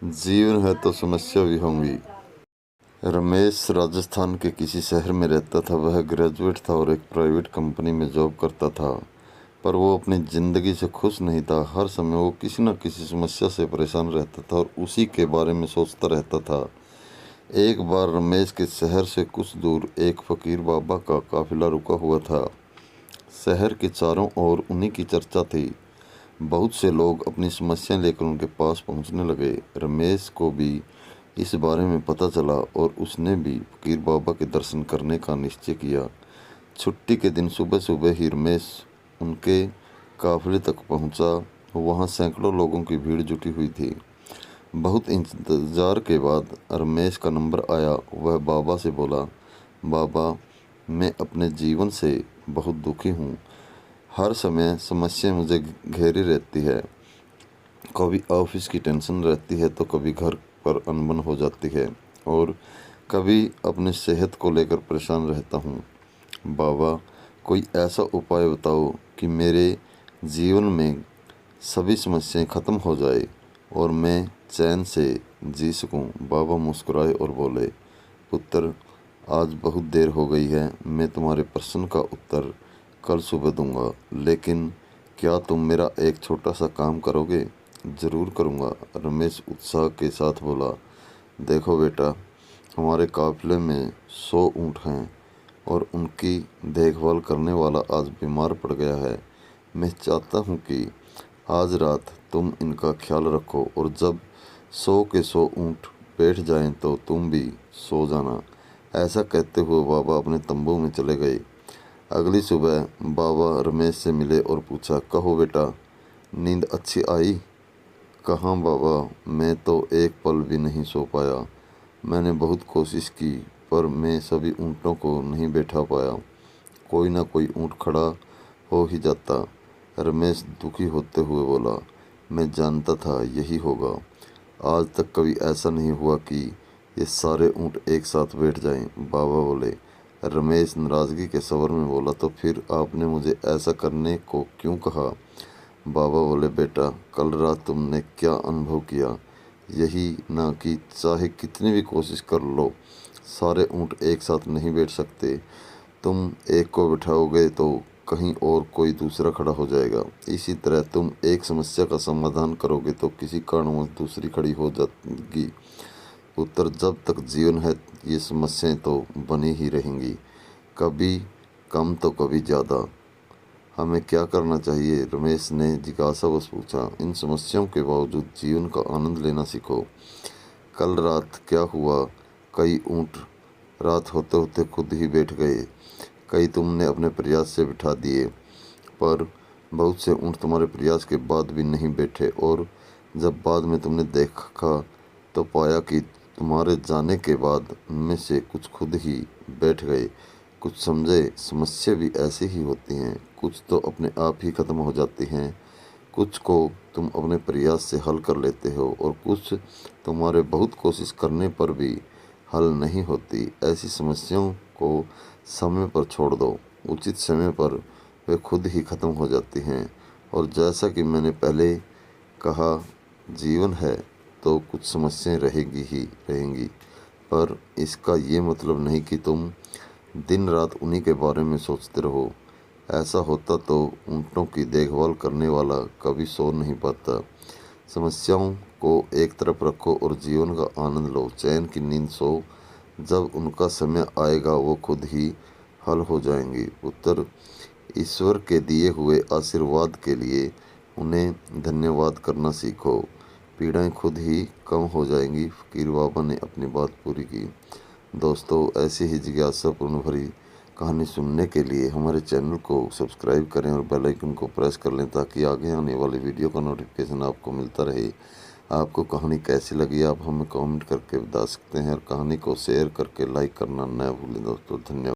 जीवन है तो समस्या भी होंगी। रमेश राजस्थान के किसी शहर में रहता था। वह ग्रेजुएट था और एक प्राइवेट कंपनी में जॉब करता था, पर वो अपनी ज़िंदगी से खुश नहीं था। हर समय वो किसी न किसी समस्या से परेशान रहता था और उसी के बारे में सोचता रहता था। एक बार रमेश के शहर से कुछ दूर एक फ़कीर बाबा का काफ़िला रुका हुआ था। शहर के चारों ओर उन्हीं की चर्चा थी। बहुत से लोग अपनी समस्याएं लेकर उनके पास पहुंचने लगे। रमेश को भी इस बारे में पता चला और उसने भी फ़कीर बाबा के दर्शन करने का निश्चय किया। छुट्टी के दिन सुबह सुबह ही रमेश उनके काफ़िले तक पहुंचा। वहां सैकड़ों लोगों की भीड़ जुटी हुई थी। बहुत इंतज़ार के बाद रमेश का नंबर आया। वह बाबा से बोला, बाबा, मैं अपने जीवन से बहुत दुखी हूँ। हर समय समस्या मुझे घेरी रहती है। कभी ऑफिस की टेंशन रहती है तो कभी घर पर अनबन हो जाती है और कभी अपनी सेहत को लेकर परेशान रहता हूँ। बाबा, कोई ऐसा उपाय बताओ कि मेरे जीवन में सभी समस्याएं ख़त्म हो जाए और मैं चैन से जी सकूं। बाबा मुस्कुराए और बोले, पुत्र, आज बहुत देर हो गई है। मैं तुम्हारे प्रश्न का उत्तर कल सुबह दूंगा, लेकिन क्या तुम मेरा एक छोटा सा काम करोगे? ज़रूर करूंगा, रमेश उत्साह के साथ बोला। देखो बेटा, हमारे काफिले में 100 ऊँट हैं और उनकी देखभाल करने वाला आज बीमार पड़ गया है। मैं चाहता हूँ कि आज रात तुम इनका ख्याल रखो और जब 100 के 100 ऊँट बैठ जाएं तो तुम भी सो जाना। ऐसा कहते हुए बाबा अपने तंबू में चले गए। अगली सुबह बाबा रमेश से मिले और पूछा, कहो बेटा, नींद अच्छी आई? कहाँ बाबा, मैं तो एक पल भी नहीं सो पाया। मैंने बहुत कोशिश की पर मैं सभी ऊँटों को नहीं बैठा पाया। कोई ना कोई ऊँट खड़ा हो ही जाता। रमेश दुखी होते हुए बोला, मैं जानता था यही होगा। आज तक कभी ऐसा नहीं हुआ कि ये सारे ऊँट एक साथ बैठ जाएं। बाबा बोले। रमेश नाराज़गी के स्वर में बोला, तो फिर आपने मुझे ऐसा करने को क्यों कहा? बाबा बोले, बेटा, कल रात तुमने क्या अनुभव किया? यही ना कि चाहे कितनी भी कोशिश कर लो, सारे ऊँट एक साथ नहीं बैठ सकते। तुम एक को बिठाओगे तो कहीं और कोई दूसरा खड़ा हो जाएगा। इसी तरह तुम एक समस्या का समाधान करोगे तो किसी कारणवश दूसरी खड़ी हो जाएगी। उत्तर, जब तक जीवन है ये समस्याएं तो बनी ही रहेंगी, कभी कम तो कभी ज़्यादा। हमें क्या करना चाहिए? रमेश ने जिज्ञासावश पूछा। इन समस्याओं के बावजूद जीवन का आनंद लेना सीखो। कल रात क्या हुआ? कई ऊँट रात होते होते खुद ही बैठ गए। कई तुमने अपने प्रयास से बिठा दिए, पर बहुत से ऊँट तुम्हारे प्रयास के बाद भी नहीं बैठे और जब बाद में तुमने देखा तो पाया कि तुम्हारे जाने के बाद उनमें से कुछ खुद ही बैठ गए। कुछ समझे, समस्या भी ऐसी ही होती हैं। कुछ तो अपने आप ही ख़त्म हो जाती हैं, कुछ को तुम अपने प्रयास से हल कर लेते हो और कुछ तुम्हारे बहुत कोशिश करने पर भी हल नहीं होती। ऐसी समस्याओं को समय पर छोड़ दो। उचित समय पर वे खुद ही ख़त्म हो जाती हैं। और जैसा कि मैंने पहले कहा, जीवन है तो कुछ समस्याएं रहेंगी ही रहेंगी, पर इसका ये मतलब नहीं कि तुम दिन रात उन्हीं के बारे में सोचते रहो। ऐसा होता तो ऊँटों की देखभाल करने वाला कभी सो नहीं पाता। समस्याओं को एक तरफ रखो और जीवन का आनंद लो। चैन की नींद सो, जब उनका समय आएगा वो खुद ही हल हो जाएंगी। उत्तर, ईश्वर के दिए हुए आशीर्वाद के लिए उन्हें धन्यवाद करना सीखो। पीड़ाएं खुद ही कम हो जाएंगी। फ़कीर बाबा ने अपनी बात पूरी की। दोस्तों, ऐसी ही जिज्ञासापूर्ण भरी कहानी सुनने के लिए हमारे चैनल को सब्सक्राइब करें और बेल आइकन को प्रेस कर लें ताकि आगे आने वाली वीडियो का नोटिफिकेशन आपको मिलता रहे। आपको कहानी कैसी लगी आप हमें कमेंट करके बता सकते हैं और कहानी को शेयर करके लाइक करना न भूलें। दोस्तों, धन्यवाद।